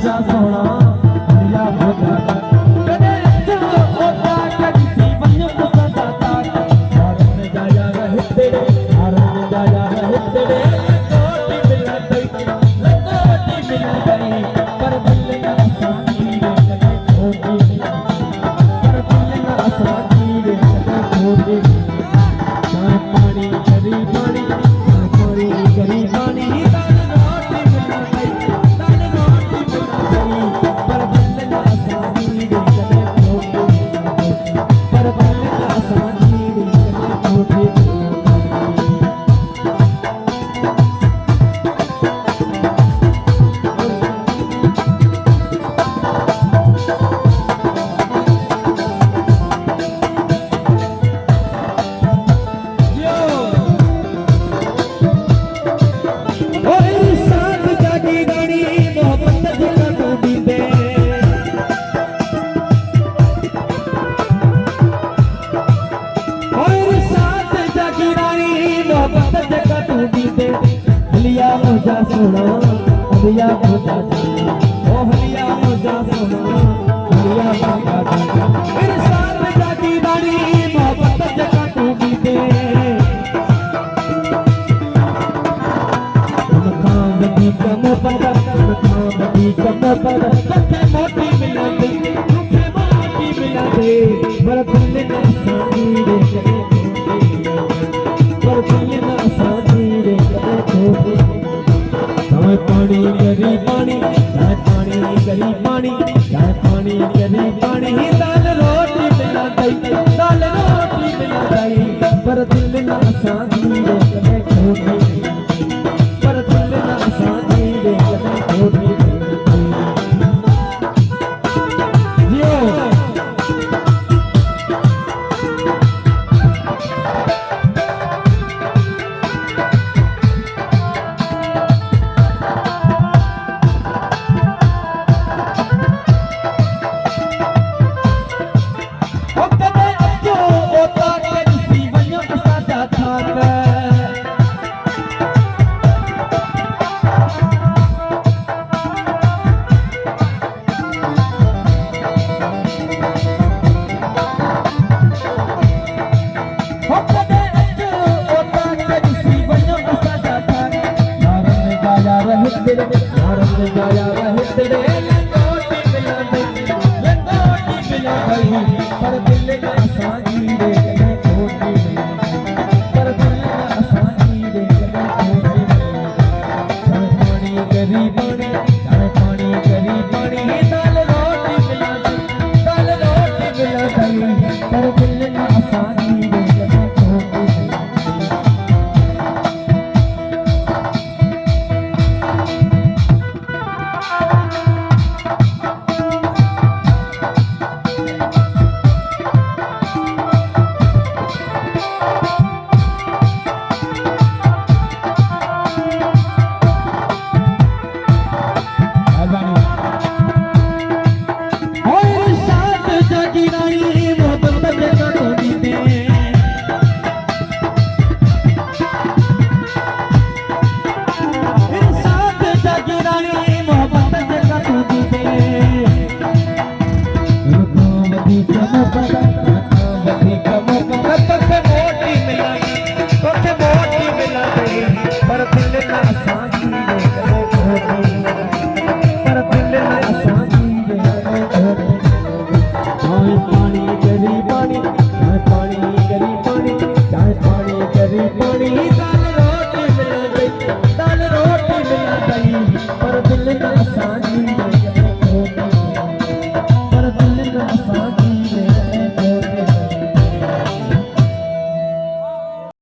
मुझा सोना हलिया होता कदे चलो होता कदी सी वन्य पसंदा ता हारन जाया रहे तेरे लकोटी मिल गई पर दिल ना साथी रे कदे खोटी पर दिल ना साथी रे कदे खोटी पानी गरी पानी हलिया मुझा सोना हलिया मुझा ओ हलिया मुझा सोना हलिया मुझा मेरे साथ में जाती रानी मोहब्बत जगह टूटी दे मकान दी कम पर कथे मोटी मिला दे पर दिल ना साथी रे पर दिल ना साथी रे पानी गरी पानी